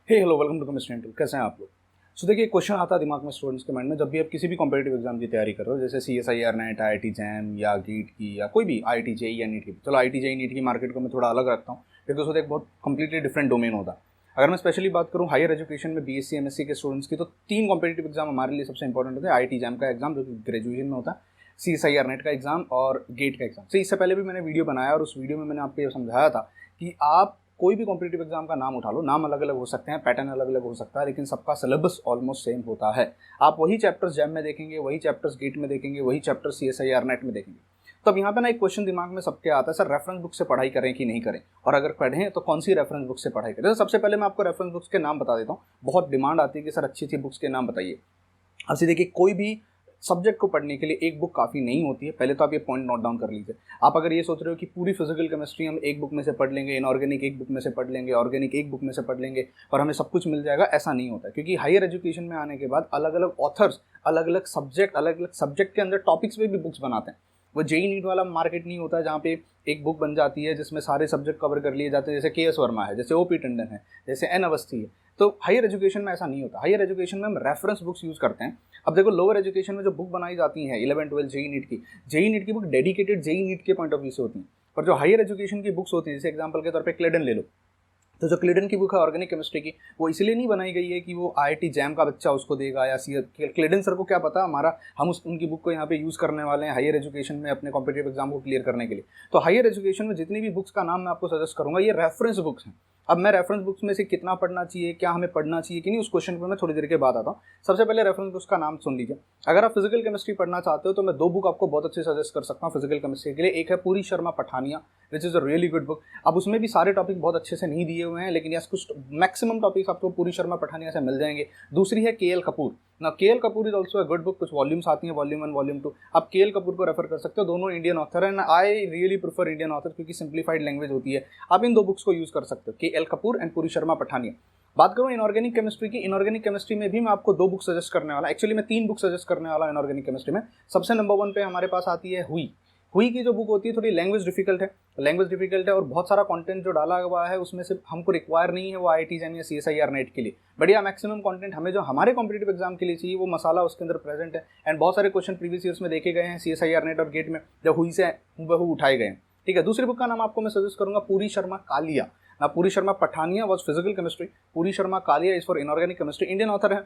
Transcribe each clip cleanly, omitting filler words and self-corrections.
Hey hello welcome to chemistry tool. कैसे हैं आप लोग। सो देखिए, क्वेश्चन आता है दिमाग में स्टूडेंट्स के माइंड में जब भी आप किसी भी कॉम्पिटिटिव एग्जाम की तैयारी कर रहे हो, जैसे CSIR नेट, IIT जैम या गीट की या कोई भी IIT जेई या नीट की। चलो IIT जेई नीट की मार्केट को मैं थोड़ा अलग रखता हूँ क्योंकि उसमें एक बहुत कंप्लीटली डिफरेंट डोमेन होता है। अगर मैं स्पेशली बात करूँ हायर एजुकेशन में BSc MSc के स्टूडेंट्स की, तो 3 कॉम्पिटिटिव एग्जाम हमारे लिए सबसे इंपॉर्टेंट होते हैं। IIT जैम का एग्जाम जो कि ग्रेजुएशन में होता है, CSIR नेट का एग्जाम और गेट का एग्जाम। तो इससे पहले भी मैंने वीडियो बनाया और उस वीडियो में मैंने आपको ये समझाया था कि आप कोई भी कॉम्पिटिटिव एग्जाम का नाम उठा लो, नाम अलग अलग हो सकते हैं, पैटर्न अलग अलग हो सकता है, लेकिन सबका सिलेबस ऑलमोस्ट सेम होता है। आप वही चैप्टर्स जैम में देखेंगे, वही चैप्टर्स गेट में देखेंगे, वही चैप्टर्स CSIR नेट में देखेंगे। तो अब यहाँ पे ना एक क्वेश्चन दिमाग में सबके आता है, सर रेफरेंस बुक से पढ़ाई करें कि नहीं करें, और अगर पढ़ें तो कौन सी रेफरेंस बुक से पढ़ाई करें। तो सबसे पहले मैं आपको रेफरेंस बुक्स के नाम बता देता हूँ। बहुत डिमांड आती है कि सर अच्छी अच्छी बुक्स के नाम बताइए। अब से देखिए, कोई भी सब्जेक्ट को पढ़ने के लिए एक बुक काफ़ी नहीं होती है। पहले तो आप ये पॉइंट नोट डाउन कर लीजिए। आप अगर ये सोच रहे हो कि पूरी फिजिकल केमिस्ट्री हम एक बुक में से पढ़ लेंगे, इनऑर्गेनिक एक बुक में से पढ़ लेंगे, ऑर्गेनिक एक बुक में से पढ़ लेंगे और हमें सब कुछ मिल जाएगा, ऐसा नहीं होता। क्योंकि हायर एजुकेशन में आने के बाद अलग अलग ऑथर्स अलग अलग सब्जेक्ट के अंदर टॉपिक्स पे भी बुक्स बनाते हैं। वो जेई नीट वाला मार्केट नहीं होता जहाँ पे एक बुक बन जाती है जिसमें सारे सब्जेक्ट कवर कर लिए जाते हैं, जैसे KS वर्मा है, जैसे OP टंडन है, जैसे N अवस्थी है। तो हायर एजुकेशन में ऐसा नहीं होता। हायर एजुकेशन में हम रेफरेंस बुक्स यूज़ करते हैं। अब देखो, लोअर एजुकेशन में जो बुक बनाई जाती हैं 11 12 जेई नीट की बुक डेडिकेटेड जेई नीट के पॉइंट ऑफ व्यू से होती हैं। पर जो हायर एजुकेशन की बुक्स होती हैं, जैसे एग्जांपल के तौर पे क्लेडन ले लो, तो जो क्लेडन की बुक है ऑर्गेनिक केमिस्ट्री की, वो इसलिए नहीं बनाई गई है कि वो IIT जैम का बच्चा उसको देगा या क्लेडन सर को क्या पता हमारा हम उनकी बुक को यहाँ पे यूज़ करने वाले हैं हायर एजुकेशन में अपने कॉम्पिटिटिव एग्जाम को क्लियर करने के लिए। तो हायर एजुकेशन में जितनी भी बुक्स का नाम मैं आपको सजेस्ट करूँगा, ये रेफरेंस बुक्स हैं। अब मैं रेफरेंस बुक्स में से कितना पढ़ना चाहिए, क्या हमें पढ़ना चाहिए कि नहीं, उस क्वेश्चन पर मैं थोड़ी देर के बाद आता हूँ। सबसे पहले रेफरेंस बुक्स का नाम सुन लीजिए। अगर आप फिजिकल केमिस्ट्री पढ़ना चाहते हो तो मैं 2 बुक आपको बहुत अच्छे सजेस्ट कर सकता हूँ फिजिकल केमिस्ट्री के लिए। एक है पूरी Sharma Pathania, which is a really good book. अब उसमें भी सारे टॉपिक बहुत अच्छे से नहीं दिए हुए हैं, लेकिन यस कुछ मैक्सिमम टॉपिक्स आपको पूरी शर्मा पठानिया से मिल जाएंगे। दूसरी है KL कपूर ना, KL Kapoor is also a good book. कुछ वॉल्यूम्स आती हैं, वॉल्यूम 1 वॉल्यूम 2। आप KL कपूर को रेफर कर सकते हो। दोनों इंडियन ऑथर हैं। I really prefer Indian author क्योंकि सिंप्लीफाइड लैंग्वेज होती है। आप इन 2 बुक्स को यूज़ कर सकते हो, KL कपूर एंड पूरी शर्मा पठानिया। बात करूँ इनऑर्गेनिक केमिस्ट्री की, इनऑर्गेनिक केमिस्ट्री में भी मैं आपको 2 बुक सजेस्ट करने वाला, एक्चुअली मैं 3 बुक सजेस्ट करने वाला इनऑर्गेनिक केमिस्ट्री में। सबसे नंबर 1 पे हमारे पास आती है हुई की जो बुक होती है, थोड़ी लैंग्वेज डिफिकल्ट है और बहुत सारा कंटेंट जो डाला हुआ है उसमें से हमको रिक्वायर नहीं है वो IIT जैम या CSIR नेट के लिए। बढ़िया मैक्सिमम कंटेंट हमें जो हमारे कॉम्पिटिटिव एग्जाम के लिए चाहिए वो मसाला उसके अंदर प्रेजेंट है। एंड बहुत सारे क्वेश्चन प्रीवियस ईयर्स में देखे गए हैं CSIR नेट और गेट में, जब हुई से हूबहू उठाए गए हैं। ठीक है, दूसरी बुक का नाम आपको मैं सजेस्ट करूंगा पूरी शर्मा कालिया ना। Puri Sharma Pathania was physical chemistry, Puri Sharma Kalia is for inorganic chemistry. Indian author है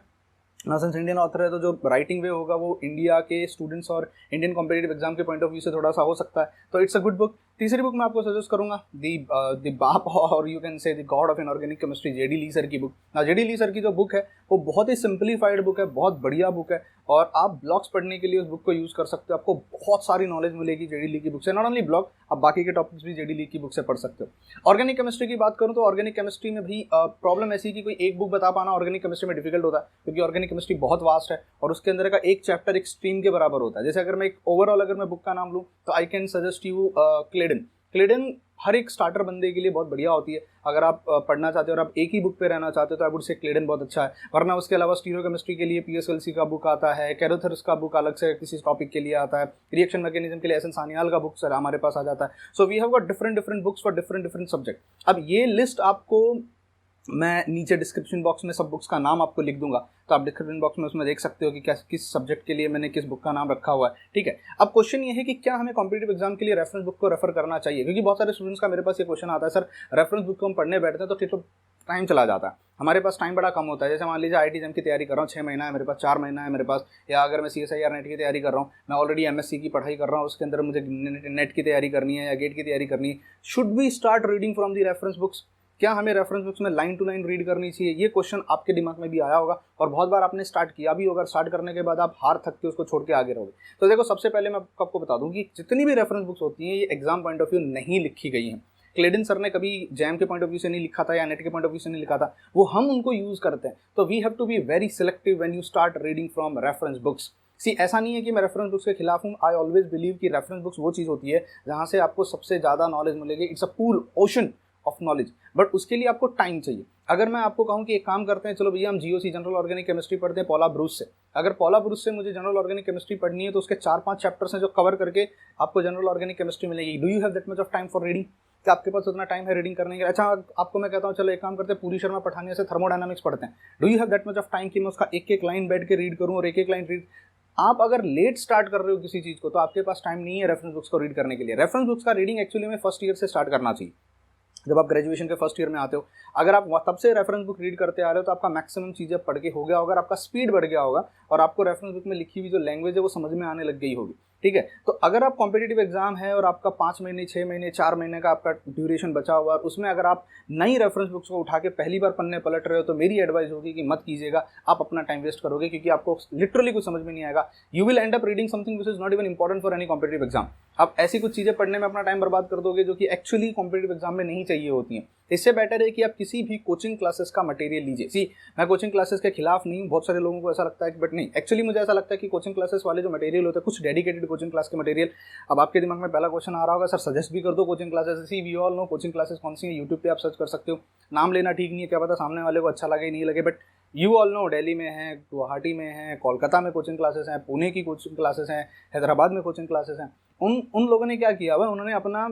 ना, सिंस इंडियन ऑथर है तो जो राइटिंग वे होगा वो इंडिया के स्टूडेंट्स और इंडियन कॉम्पिटिटिव एग्जाम के पॉइंट ऑफ व्यू से थोड़ा सा हो सकता है, तो इट्स अ गुड बुक। तीसरी बुक मैं आपको सजेस्ट करूंगा द बाप और you can say the god of inorganic chemistry, JD Lee sir की बुक ना। JD ली सर की जो बुक है वो बहुत ही सिंप्लीफाइड बुक है, बहुत बढ़िया बुक है और आप ब्लॉग्स पढ़ने के लिए उस बुक को यूज़ कर सकते हो। आपको बहुत सारी नॉलेज मिलेगी JD ली की बुक से। नॉट ओनली ब्लॉग, आप बाकी के टॉपिक्स भी JD ली की बुक से पढ़ सकते हो। ऑर्गेनिक केमिस्ट्री की बात करूँ तो ऑर्गेनिक केमिस्ट्री में भी प्रॉब्लम ऐसी कि कोई एक बुक बता पाना ऑर्गेनिक केमिस्ट्री में डिफिकल्ट होता है क्योंकि ऑर्गेनिक केमिस्ट्री बहुत वास्ट है और उसके अंदर का एक चैप्टर एक स्ट्रीम के बराबर होता है। जैसे अगर मैं एक ओवरऑल अगर मैं बुक का नाम लूँ तो आई कैन सजेस्ट यू क्लेडन हर एक स्टार्टर बंदे के लिए बहुत बढ़िया होती है। अगर आप पढ़ना चाहते हो और आप एक ही बुक पे रहना चाहते हो तो आई वुड से क्लेडन बहुत अच्छा है। वरना उसके अलावा स्टीरियोकेमिस्ट्री के लिए PSLC का बुक आता है, कैरोथर्स का बुक अलग से किसी टॉपिक के लिए आता है, रिएक्शन मैकेनिज्म के लिए एस एन सानियाल का बुक सर हमारे पास आ जाता है। So we have got different books for different subject. अब ये लिस्ट आपको मैं नीचे डिस्क्रिप्शन बॉक्स में सब बुक्स का नाम आपको लिख दूंगा, तो आप डिस्क्रिप्शन बॉक्स में उसमें देख सकते हो कि किस सब्जेक्ट के लिए मैंने किस बुक का नाम रखा हुआ है। ठीक है, अब क्वेश्चन ये है कि क्या हमें कॉम्पिटिटिव एग्जाम के लिए रेफरेंस बुक को रेफर करना चाहिए, क्योंकि बहुत सारे स्टूडेंट्स का मेरे पास ये क्वेश्चन आता है, सर रेफरेंस बुक को हम पढ़ने बैठते हैं तो ठीक तो टाइम चला जाता है, हमारे पास टाइम बड़ा कम होता है। जैसे मान लीजिए IIT जैम की तैयारी कर रहा हूँ, 6 महीना है मेरे पास, 4 महीना है मेरे पास, या अगर मैं CSIR नेट की तैयारी कर रहा हूँ, मैं ऑलरेडी MSc की पढ़ाई कर रहा हूँ, उसके अंदर मुझे नेट की तैयारी करनी है या गेट की तैयारी करनी है। Should we start reading from the reference books? क्या हमें रेफरेंस बुक्स में लाइन टू लाइन रीड करनी चाहिए? ये क्वेश्चन आपके दिमाग में भी आया होगा और बहुत बार आपने स्टार्ट किया भी होगा, स्टार्ट करने के बाद आप हार थक के उसको छोड़ के आगे रहोगे। तो देखो, सबसे पहले मैं आपको बता दूं कि जितनी भी रेफरेंस बुक्स होती हैं ये एग्जाम पॉइंट ऑफ व्यू नहीं लिखी गई हैं। क्लेडन सर ने कभी जैम के पॉइंट ऑफ व्यू से नहीं लिखा था या नेट के पॉइंट ऑफ व्यू से नहीं लिखा था, वो हम उनको यूज करते हैं। तो we have to be very selective when you start reading from reference books. ऐसा नहीं है कि मैं रेफरेंस बुक्स के खिलाफ हूँ। आई ऑलवेज बिलीव कि रेफरेंस बुक्स वो चीज़ होती है जहाँ से आपको सबसे ज़्यादा नॉलेज मिलेगी। It's a pool ocean of knowledge, but उसके लिए आपको टाइम चाहिए। अगर मैं आपको कहूं कि एक काम करते हैं, चलो भैया हम GOC जनरल ऑर्गेनिक केमिस्ट्री पढ़ते हैं पॉला ब्रूस से, अगर पॉला ब्रूस से मुझे जनरल ऑर्गेनिक केमिस्ट्री पढ़नी है तो उसके 4-5 चैप्टर्स हैं जो कवर करके आपको जनरल ऑर्गेनिक केमिस्ट्री मिलेगी। Do you have that much of time for reading? कि आपके पास उतना टाइम है रीडिंग करने के लिए? अच्छा, आपको मैं कहता हूँ चलो एक काम करते हैं, पूरी शर्मा पठानिया से थर्मोडायनामिक्स पढ़ते हैं, do you have that much of time कि मैं उसका एक एक लाइन बैठ के रीड करूँ और एक एक लाइन रीड? आप अगर लेट स्टार्ट कर रहे हो किसी चीज़ को तो आपके पास टाइम नहीं है रेफरेंस बुक्स को रीड करने के लिए। रेफरेंस बुक्स का रीडिंग एक्चुअली में फर्स्ट ईयर से स्टार्ट करना चाहिए। जब आप ग्रेजुएशन के फर्स्ट ईयर में आते हो, अगर आप तब से रेफरेंस बुक रीड करते आ रहे हो तो आपका मैक्सिमम चीज़ें पढ़ के हो गया होगा, आपका स्पीड बढ़ गया होगा और आपको रेफरेंस बुक में लिखी हुई जो लैंग्वेज है वो समझ में आने लग गई होगी। ठीक है, तो अगर आप कॉम्पिटिटिव एग्जाम है और आपका 5 महीने 6 महीने 4 महीने का आपका ड्यूरेशन बचा हुआ है, उसमें अगर आप नई रेफरेंस बुक्स को उठा के पहली बार पन्ने पलट रहे हो तो मेरी एडवाइस होगी कि मत कीजिएगा, आप अपना टाइम वेस्ट करोगे क्योंकि आपको लिटरली कुछ समझ में नहीं आएगा। You will and up reading something which is not even important for any competitive exam. आप ऐसी कुछ चीज़ें पढ़ने में अपना टाइम बर्बाद कर दोगे जो कि एक्चुअली कॉम्पिटिटिव एग्जाम में नहीं चाहिए होती हैं। इससे बेटर है कि आप किसी भी कोचिंग क्लासेस का मटेरियल लीजिए। सी, मैं कोचिंग क्लासेस के खिलाफ नहीं हूँ, बहुत सारे लोगों को ऐसा लगता है कि बट नहीं, एक्चुअली मुझे ऐसा लगता है कि कोचिंग क्लासेस वाले जो मटेरियल होते हैं, कुछ डेडिकेटेड कोचिंग क्लास के मटेरियल। अब आपके दिमाग में पहला क्वेश्चन आ रहा होगा, सर सजेस्ट भी कर दो coaching classes. See, we all know coaching classes कौन सी है, यूट्यूब पे आप सर्च कर सकते हो। नाम लेना ठीक नहीं है, क्या पता सामने वाले को अच्छा लगे नहीं लगे, but you all know Delhi में है, गुवाहाटी में है, कोलकाता में कोचिंग क्लासेस हैं, पुणे की कोचिंग क्लासेस हैं, हैदराबाद में कोचिंग क्लासेस हैं। उन लोगों ने क्या किया हुआ, उन्होंने अपना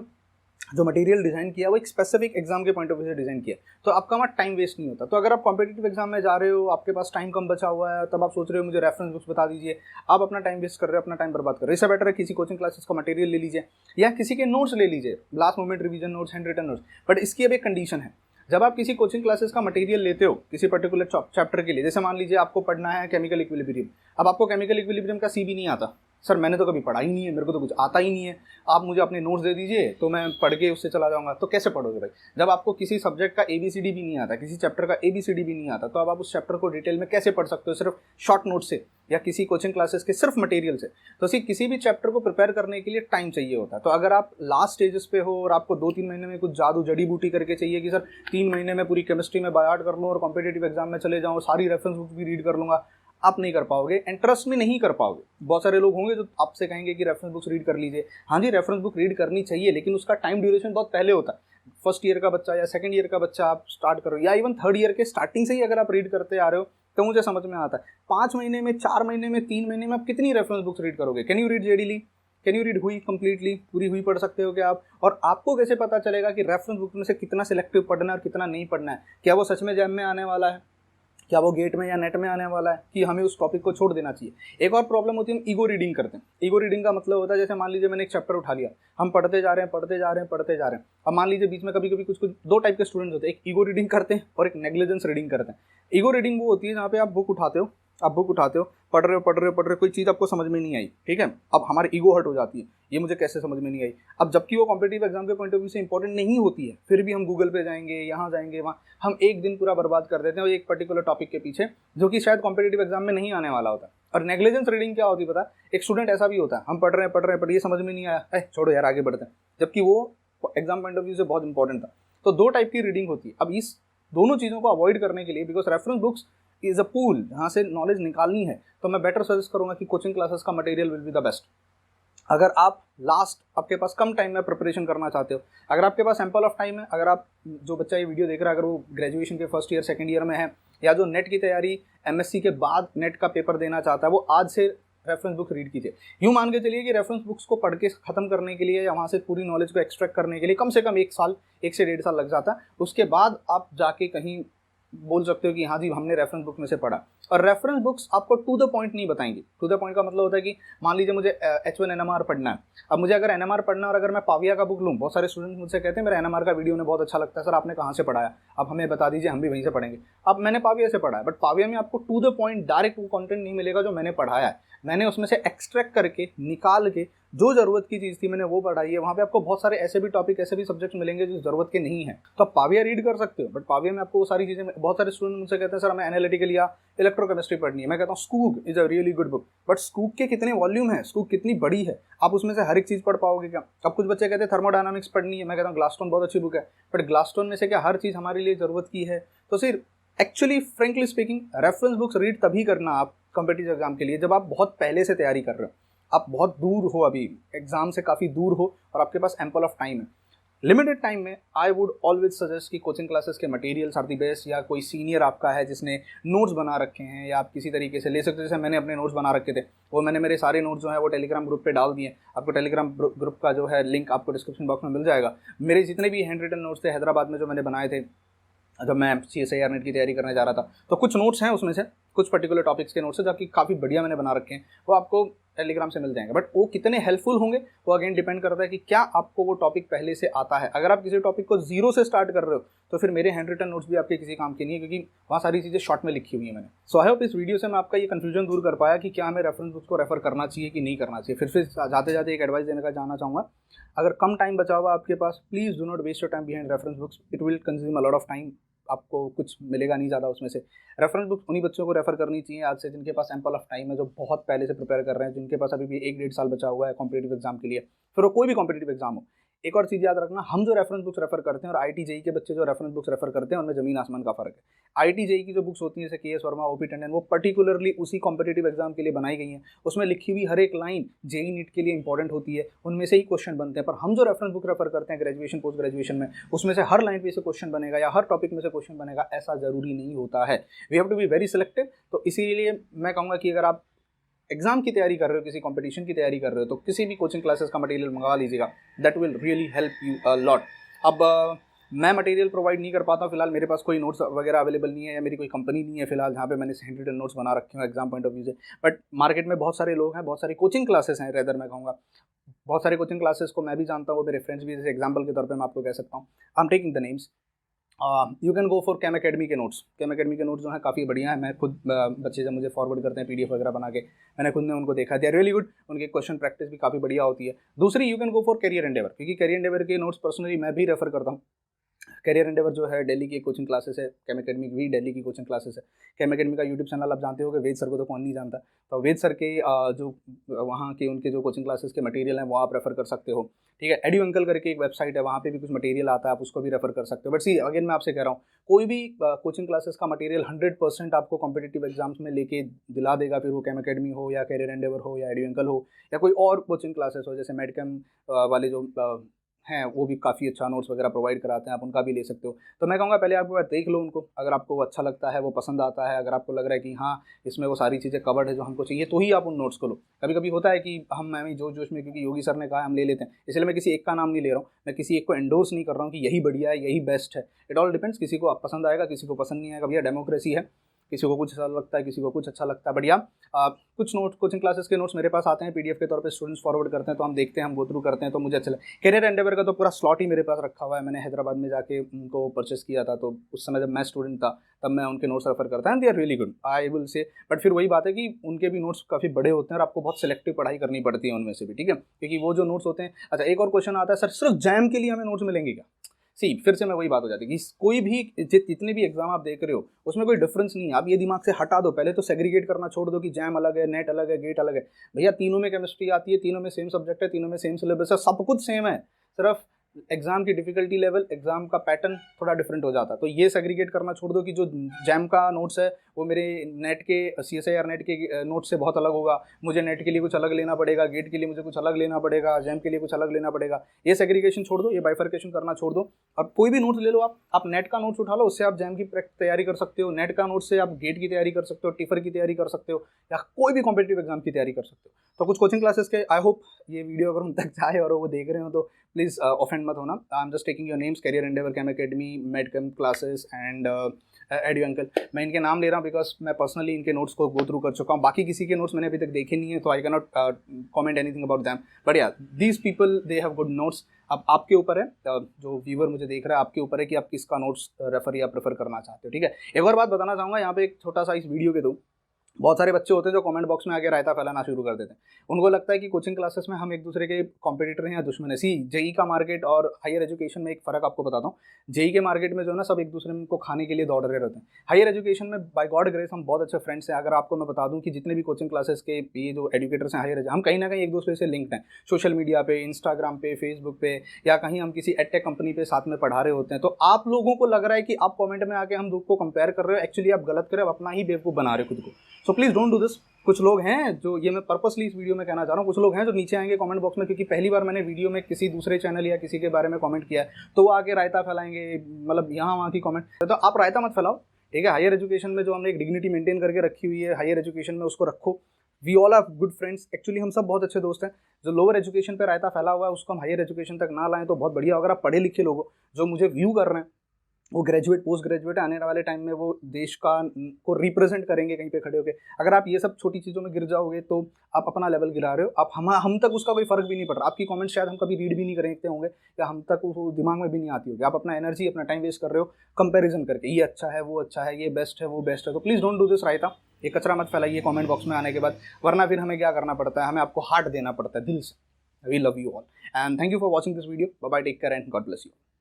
जो मटेरियल डिज़ाइन किया वो एक स्पेसिफिक एग्जाम के पॉइंट ऑफ व्यू से डिज़ाइन किया, तो आपका वहाँ टाइम वेस्ट नहीं होता। तो अगर आप कॉम्पिटिटिव एग्जाम में जा रहे हो, आपके पास टाइम कम बचा हुआ है, तब आप सोच रहे हो मुझे रेफरेंस बुक्स बता दीजिए, आप अपना टाइम वेस्ट कर रहे हो, अपना टाइम बर्बाद कर रहे हो। इससे बेटर है किसी कोचिंग क्लासेस का मटेरियल ले लीजिए या किसी के नोट्स ले लीजिए, last moment revision notes, handwritten notes. But इसकी अब एक कंडीशन है, जब आप किसी कोचिंग क्लासेस का मटेरियल लेते हो किसी पर्टिकुलर चैप्टर के लिए, जैसे मान लीजिए आपको पढ़ना है केमिकल इक्विलिब्रियम, अब आपको केमिकल इक्विलिब्रियम का सी भी नहीं आता, सर मैंने तो कभी पढ़ा ही नहीं है, मेरे को तो कुछ आता ही नहीं है, आप मुझे अपने नोट्स दे दीजिए तो मैं पढ़ के उससे चला जाऊंगा। तो कैसे पढ़ोगे भाई? जब आपको किसी सब्जेक्ट का ABCD भी नहीं आता, किसी चैप्टर का ABCD भी नहीं आता, तो अब आप उस चैप्टर को डिटेल में कैसे पढ़ सकते हो? सिर्फ शॉर्ट नोट से या किसी कोचिंग क्लासेस के सिर्फ मटेरियल से। तो किसी भी चैप्टर को प्रिपेयर करने के लिए टाइम चाहिए होता है। तो अगर आप लास्ट स्टेजेस पे हो और आपको 2-3 महीने में कुछ जादू जड़ी बूटी करके चाहिए कि सर 3 महीने में पूरी केमिस्ट्री में बाय हार्ट कर लूँ और कॉम्पिटिटिव एग्जाम में चले जाऊँ, सारी रेफरेंस बुक भी रीड कर लूँगा, आप नहीं कर पाओगे, इंटरेस्ट में नहीं कर पाओगे। बहुत सारे लोग होंगे जो आपसे कहेंगे कि रेफरेंस बुक्स रीड कर लीजिए। हाँ जी, रेफरेंस बुक रीड करनी चाहिए, लेकिन उसका टाइम ड्यूरेशन बहुत पहले होता है। फर्स्ट ईयर का बच्चा या सेकंड ईयर का बच्चा आप स्टार्ट करो, या इवन थर्ड ईयर के स्टार्टिंग से ही अगर आप रीड करते आ रहे हो तो मुझे समझ में आता है 5 महीने में, 4 महीने में, 3 महीने में आप कितनी रेफरेंस बुक्स रीड करोगे? Can you read speedily? Can you read हुई कंप्लीटली? पूरी हुई पढ़ सकते हो क्या आप? और आपको कैसे पता चलेगा कि रेफरेंस बुक में से कितना सिलेक्टिव पढ़ना है और कितना नहीं पढ़ना है? क्या वो सच में जैम में आने वाला है, क्या वो गेट में या नेट में आने वाला है, कि हमें उस टॉपिक को छोड़ देना चाहिए? एक और प्रॉब्लम होती है, हम ईगो रीडिंग करते हैं। ईगो रीडिंग का मतलब होता है, जैसे मान लीजिए मैंने एक चैप्टर उठा लिया, हम पढ़ते जा रहे हैं पढ़ते जा रहे हैं पढ़ते जा रहे हैं। अब मान लीजिए बीच में कभी कभी कुछ 2 टाइप के स्टूडेंट्स होते हैं, एक ईगो रीडिंग करते हैं और एक नेग्लिजेंस रीडिंग करते हैं। ईगो रीडिंग वो होती है जहाँ पे आप बुक उठाते हो, पढ़ रहे हो, कोई चीज़ आपको समझ में नहीं आई, ठीक है, अब हमारी ईगो हर्ट हो जाती है, ये मुझे कैसे समझ में नहीं आई। अब जबकि वो कॉम्पिटिटिव एग्जाम के पॉइंट ऑफ व्यू से इंपॉर्टेंट नहीं होती है, फिर भी हम गूगल पे जाएंगे, यहाँ जाएंगे, वहाँ, हम एक दिन पूरा बर्बाद कर देते हैं और एक पर्टिकुलर टॉपिक के पीछे, जो कि शायद कॉम्पिटिटिव एग्जाम में नहीं आने वाला होता। और नेग्लिजेंस रीडिंग क्या होती है पता है? एक स्टूडेंट ऐसा भी होता है, हम पढ़ रहे हैं पर ये समझ में नहीं आया, छोड़ो यार आगे बढ़ते हैं, जबकि वो एग्जाम पॉइंट ऑफ व्यू से बहुत इंपॉर्टेंट था। तो 2 टाइप की रीडिंग होती है। अब इस दोनों चीज़ों को अवॉइड करने के लिए, because reference books is a pool जहाँ से नॉलेज निकालनी है, तो मैं बेटर सजेस्ट करूँगा कि कोचिंग क्लासेस का material will be the best. अगर आप आपके पास कम टाइम में प्रिपरेशन करना चाहते हो, अगर आपके पास एम्पल ऑफ टाइम है, अगर आप जो बच्चा ये वीडियो देख रहा है अगर वो ग्रेजुएशन के फर्स्ट ईयर सेकंड ईयर में है, या जो नेट की तैयारी MSc के बाद नेट का पेपर देना चाहता है, वो आज से रेफरेंस बुक रीड कीजिए। यूँ मान के चलिए कि रेफरेंस बुक्स को पढ़ के ख़त्म करने के लिए या वहाँ से पूरी नॉलेज को एक्सट्रैक्ट करने के लिए कम से कम 1 साल, 1 से 1.5 साल लग जाता है। उसके बाद आप जाके कहीं बोल सकते हो कि हाँ जी हमने रेफरेंस बुक में से पढ़ा। और रेफरेंस बुक्स आपको टू द पॉइंट नहीं बताएंगी। टू द पॉइंट का मतलब होता है कि मान लीजिए मुझे H1 NMR पढ़ना है, अब मुझे अगर NMR पढ़ना है और अगर मैं पाविया का बुक लूँ, बहुत सारे स्टूडेंट्स मुझसे कहते हैं मेरा NMR का वीडियो उन्हें बहुत अच्छा लगता है, सर आपने कहाँ से पढ़ाया, अब हमें बता दीजिए हम भी वहीं से पढ़ेंगे। अब मैंने पाविया से पढ़ा है, बट पाविया में आपको टू द पॉइंट डायरेक्ट वो कंटेंट नहीं मिलेगा जो मैंने पढ़ाया है। मैंने उसमें से एक्सट्रैक्ट करके निकाल के जो ज़रूरत की चीज़ थी मैंने वो पढ़ाई है। वहाँ पे आपको बहुत सारे ऐसे भी टॉपिक, ऐसे भी सब्जेक्ट मिलेंगे जो ज़रूरत के नहीं है, तो आप पाविया रीड कर सकते हो, बट पाविया में आपको वो सारी चीज़ें, बहुत सारे स्टूडेंट मुझसे कहते हैं सर हमें एनालिटिकल या इलेक्ट्रोकेमिस्ट्री पढ़नी है। मैं कहता हूँ Skoog is a really good book, but Skoog के कितने वॉल्यूम है, स्कूग कितनी बड़ी है, आप उसमें से हर एक चीज़ पढ़ पाओगे क्या? अब कुछ बच्चे कहते हैं थर्मोडायनामिक्स पढ़नी है, मैं कहता हूँ ग्लासस्टोन बहुत अच्छी बुक है, बट ग्लासस्टोन में से क्या हर चीज़ हमारे लिए ज़रूरत की है? तो सिर्फ actually frankly speaking reference books read तभी करना आप कॉम्पिटिटिव एग्जाम के लिए जब आप बहुत पहले से तैयारी कर रहे हो, आप बहुत दूर हो, अभी एग्जाम से काफ़ी दूर हो और आपके पास एम्पल ऑफ टाइम है। लिमिटेड टाइम में आई वुड ऑलवेज सजेस्ट कि कोचिंग क्लासेस के मटेरियल्स आर दी बेस्ट, या कोई सीनियर आपका है जिसने नोट्स बना रखे हैं या आप किसी तरीके से ले सकते हो। जैसे मैंने अपने नोट्स बना रखे थे, वो मैंने मेरे सारे नोट्स जो है वो टेलीग्राम ग्रुप पे डाल दिए। आपको टेलीग्राम ग्रुप का जो है लिंक आपको डिस्क्रिप्शन बॉक्स में मिल जाएगा। मेरे जितने भी हैंड रिटन नोट्स थे हैदराबाद में जो मैंने बनाए थे जब मैं CSIR नेट की तैयारी करने जा रहा था, तो कुछ नोट्स हैं उसमें से, कुछ पर्टिकुलर टॉपिक्स के नोट्स हैं जो कि काफ़ी बढ़िया मैंने बना रखे हैं, वो आपको टेलीग्राम से मिल जाएंगे। बट वो कितने हेल्पफुल होंगे वो अगेन डिपेंड करता है कि क्या आपको वो टॉपिक पहले से आता है। अगर आप किसी टॉपिक को जीरो से स्टार्ट कर रहे हो तो फिर मेरे हैंड रिटन नोट्स भी आपके किसी काम के नहीं है, क्योंकि वहाँ सारी चीज़ें शॉर्ट में लिखी हुई है मैंने। सो आई होप इस वीडियो से मैं आपका ये कन्फ्यूजन दूर कर पाया कि क्या हमें रेफरेंस बुक्स को रेफर करना चाहिए कि नहीं करना चाहिए। फिर जाते जाते एक एडवाइस देने का जानना चाहूँगा, अगर कम टाइम बचा हुआ आपके पास, please do not waste your time behind reference books. It will consume a lot of time, आपको कुछ मिलेगा नहीं ज़्यादा उसमें से। रेफरेंस बुक्स उन्हीं बच्चों को रेफर करनी चाहिए आज से जिनके पास एम्पल ऑफ टाइम है, जो बहुत पहले से प्रिपेयर कर रहे हैं, जिनके पास अभी भी 1-1.5 साल बचा हुआ है कॉम्पिटेटिव एग्जाम के लिए, फिर वो कोई भी कॉम्पिटेटिव एग्जाम हो। एक और चीज़ याद रखना, हम जो रेफरेंस बुक्स रेफर करते हैं और IIT JEE के बच्चे जो रेफरेंस बुक्स रेफर करते हैं उनमें ज़मीन आसमान का फ़र्क है। IIT JEE की जो बुक्स होती हैं जैसे KS वर्मा, OP टंडन, वो पर्टिकुलरली उसी कॉम्पिटेटिव एग्जाम के लिए बनाई गई हैं। उसमें लिखी हुई हर एक लाइन JEE नीट के लिए इंपॉर्टेंट होती है, उनमें से ही क्वेश्चन बनते हैं। पर हम जो रेफरेंस बुक रेफर करते हैं ग्रेजुएशन पोस्ट ग्रेजुएशन में, उसमें से हर लाइन पे से क्वेश्चन बनेगा या हर टॉपिक में से क्वेश्चन बनेगा, ऐसा ज़रूरी नहीं होता है। We have to be very selective. तो इसीलिए मैं कहूँगा कि अगर आप एग्जाम की तैयारी कर रहे हो, किसी कंपटीशन की तैयारी कर रहे हो, तो किसी भी कोचिंग क्लासेस का मटेरियल मंगवा लीजिएगा, that will really help you a lot. अब मैं मटेरियल प्रोवाइड नहीं कर पाता हूँ फिलहाल, मेरे पास कोई नोट्स वगैरह अवेलेबल नहीं है या मेरी कोई कंपनी नहीं है फिलहाल जहाँ पे मैंने हैंड रिटन नोट्स बना रखे हैं एग्जाम पॉइंट ऑफ व्यू से। बट मार्केट में बहुत सारे लोग हैं, बहुत सारी कोचिंग क्लासेस हैं, रेदर मैं कहूँगा बहुत सारे कोचिंग क्लासेस को मैं भी जानता हूँ, वो मेरे फ्रेंड्स भी, जैसे एग्जाम्पल के तौर पर मैं आपको कह सकता हूँ, I am taking the names. You can go for cam academy के नोट्स। कैम अकेडमी के नोट्स जो हैं काफ़ी बढ़िया है। मैं खुद बच्चे जब मुझे फॉरवर्ड करते हैं PDF वगैरह बना के, मैंने खुद ने उनको देखा है, दे आर रियली गुड। उनके क्वेश्चन प्रैक्टिस भी काफ़ी बढ़िया होती है। दूसरी, you can go for career Endeavour, क्योंकि करियर एंडेवर के नोट्स पर्सनली मैं भी रेफर करता हूँ। करियर एंडेवर जो है दिल्ली की एक कोचिंग क्लासेस है, कैम अकेडमी भी दिल्ली की कोचिंग क्लासेस है। कैम अकेडमी का यूट्यूब चैनल आप जानते हो कि वेद सर को तो कौन नहीं जानता। तो वेद सर के जो वहाँ के उनके जो कोचिंग क्लासेस के मटेरियल हैं वो आप रेफर कर सकते हो, ठीक है। एड्यू अंकल करके एक वेबसाइट है, वहाँ पे भी कुछ मटेरियल आता है, आप उसको भी रेफर कर सकते हो। बट सी अगेन मैं आपसे कह रहा हूँ, कोई भी कोचिंग क्लासेस का मटेरियल 100% आपको कॉम्पिटेटिव एग्जाम्स में लेके दिला देगा, फिर वो कैम अकेडमी हो या करियर एंडेवर हो या एड्यू अंकल हो या कोई और कोचिंग क्लासेस हो, जैसे मेडकैम वाले जो हैं वो भी काफ़ी अच्छा नोट्स वगैरह प्रोवाइड कराते हैं, आप उनका भी ले सकते हो। तो मैं कहूँगा पहले आप एक बार देख लो उनको, अगर आपको वो अच्छा लगता है, वो पसंद आता है, अगर आपको लग रहा है कि हाँ इसमें वो सारी चीज़ें कवर्ड है जो हमको चाहिए, तो ही आप उन नोट्स को लो। कभी कभी होता है कि हम मैं जोश में, क्योंकि योगी सर ने कहा हम ले लेते हैं, इसलिए मैं किसी एक का नाम नहीं ले रहा हूँ, मैं किसी एक को एंडोर्स नहीं कर रहा हूँ कि यही बढ़िया है, यही बेस्ट है। इट ऑल डिपेंड्स, किसी को पसंद आएगा, किसी को पसंद नहीं आएगा, भैया डेमोक्रेसी है, किसी को कुछ अच्छा लगता है, किसी को कुछ अच्छा लगता है। बढ़िया कुछ नोट कोचिंग क्लासेस के नोट्स मेरे पास आते हैं PDF के तौर पे, स्टूडेंट्स फॉरवर्ड करते हैं, तो हम देखते हैं, हम गो थ्रू करते हैं, तो मुझे अच्छा लगता है। करियर एंडेवर का तो पूरा स्लॉट ही मेरे पास रखा हुआ है, मैंने हैदराबाद में जाके उनको परचेस किया था, तो उस समय जब मैं स्टूडेंट था तब मैं उनके नोट्स रेफर करता है, they are really good, I will say. But फिर वही बात है कि उनके भी नोट्स काफ़ी बड़े होते हैं और आपको बहुत सिलेक्टिव पढ़ाई करनी पड़ती है उनमें से भी, ठीक है, क्योंकि वो जो नोट्स होते हैं। अच्छा, एक और क्वेश्चन आता है, सर सिर्फ जैम के लिए हमें नोट्स मिलेंगे क्या? फिर से मैं वही बात हो जाती है कि कोई भी जितने भी एग्जाम आप देख रहे हो उसमें कोई डिफरेंस नहीं है। आप ये दिमाग से हटा दो, पहले तो सेग्रीगेट करना छोड़ दो कि जैम अलग है, नेट अलग है, गेट अलग है। भैया तीनों में केमिस्ट्री आती है, तीनों में सेम सब्जेक्ट है, तीनों में सेम सिलेबस है, सब कुछ सेम है, सिर्फ एग्जाम की डिफिकल्टी लेवल, एग्जाम का पैटर्न थोड़ा डिफरेंट हो जाता है। तो ये सेग्रीगेट करना छोड़ दो कि जो जैम का नोट्स है वो मेरे नेट के CSIR नेट के नोट से बहुत अलग होगा, मुझे नेट के लिए कुछ अलग लेना पड़ेगा, गेट के लिए मुझे कुछ अलग लेना पड़ेगा, जैम के लिए कुछ अलग लेना पड़ेगा। ये सेग्रीगेशन छोड़ दो, ये बाइफर्केशन करना छोड़ दो। अब कोई भी नोट्स ले लो, आप नेट का नोट्स उठा लो, उससे आप जैम की तैयारी कर सकते हो, नेट का नोट्स से आप गेट की तैयारी कर सकते हो, टिफर की तैयारी कर सकते हो, या कोई भी कॉम्पिटेटिव एग्जाम की तैयारी कर सकते हो। तो कुछ कोचिंग क्लासेस के, आई होप ये वीडियो अगर उन तक जाए और वो देख रहे हो तो प्लीज़ ऑफेंड मत होना। I am just taking your names, Career Endeavour, Cam Academy, Medcam classes and Edu Uncle. मैं इनके नाम ले रहा हूँ बिकॉज मैं पर्सनली इनके नोट्स को गो थ्रू कर चुका हूँ। बाकी किसी के नोट्स मैंने अभी तक देखे नहीं है, तो I can not comment anything about them, but yeah these people they have good notes. अब आपके ऊपर है, जो व्यूअर मुझे देख रहा है, आपके ऊपर है कि आप किसका नोट्स रेफर या प्रेफर करना चाहते हो, ठीक है। एक और बात बताना चाहूँगा यहाँ पे, एक छोटा सा इस वीडियो के दो, बहुत सारे बच्चे होते हैं जो कमेंट बॉक्स में आके रायता फैलाना शुरू कर देते हैं। उनको लगता है कि कोचिंग क्लासेस में हम एक दूसरे के कॉम्पिटिटर हैं या दुश्मन है। JEE का मार्केट और हायर एजुकेशन में एक फ़र्क आपको बताता हूँ। JEE के मार्केट में जो है ना, सब एक दूसरे को खाने के लिए दौड़ रहे रहते हैं। हायर एजुकेशन में बाय गॉड ग्रेस हम बहुत अच्छे फ्रेंड्स हैं। अगर आपको मैं बता दूँ कि जितने भी कोचिंग क्लासेस के ये जो एजुकेटर्स हैं हायर, हम कहीं ना कहीं एक दूसरे से लिंक्ड हैं, सोशल मीडिया पे, इंस्टाग्राम पे, फेसबुक पे, या कहीं हम किसी एडटेक कंपनी पे साथ में पढ़ा रहे होते हैं। तो आप लोगों को लग रहा है कि आप कॉमेंट में आके हम लोग को कंपेयर कर रहे हो, एक्चुअली आप गलत कर रहे हो, अपना ही बेवकूफ़ बना रहे हो खुद को। So please don't do this. कुछ लोग हैं जो, ये मैं पर्पसली इस वीडियो में कहना चाह रहा हूँ, कुछ लोग हैं जो नीचे आएंगे कमेंट बॉक्स में, क्योंकि पहली बार मैंने वीडियो में किसी दूसरे चैनल या किसी के बारे में कमेंट किया है, तो वो आके रायता फैलाएंगे, मतलब यहाँ वहाँ की कमेंट। तो आप रायता मत फैलाओ, ठीक है। हायर एजुकेशन में जो हमने एक डिग्निटी मेंटेन करके रखी हुई है, हायर एजुकेशन में उसको रखो। We all are good friends, actually हम सब बहुत अच्छे दोस्त हैं। जो लोअर एजुकेशन पे रायता फैला हुआ है उसको हम हायर एजुकेशन तक ना लाएं तो बहुत बढ़िया। अगर आप पढ़े लिखे लोग हो, जो मुझे व्यू कर रहे हैं, वो ग्रेजुएट पोस्ट ग्रेजुएट आने वाले टाइम में वो देश का को रिप्रेजेंट करेंगे कहीं पे खड़े होकर। अगर आप ये सब छोटी चीज़ों में गिर जाओगे तो आप अपना लेवल गिरा रहे हो। आप हम तक उसका कोई फर्क भी नहीं पड़ रहा। आपकी कमेंट शायद हम कभी रीड भी नहीं करते होंगे, या हम तक वो दिमाग में भी नहीं आती होगी। आप अपना एनर्जी, अपना टाइम वेस्ट कर रहे हो कंपेरिजन करके, ये अच्छा है, वो अच्छा है, ये बेस्ट है, वो बेस्ट है। तो प्लीज़ डोंट डू दिस रायता। ये कचरा मत फैलाइए कमेंट बॉक्स में आने के बाद, वरना फिर हमें क्या करना पड़ता है, हमें आपको हार्ट देना पड़ता है दिल से। We love you all and thank you for watching this video. Bye bye, take care and God bless you.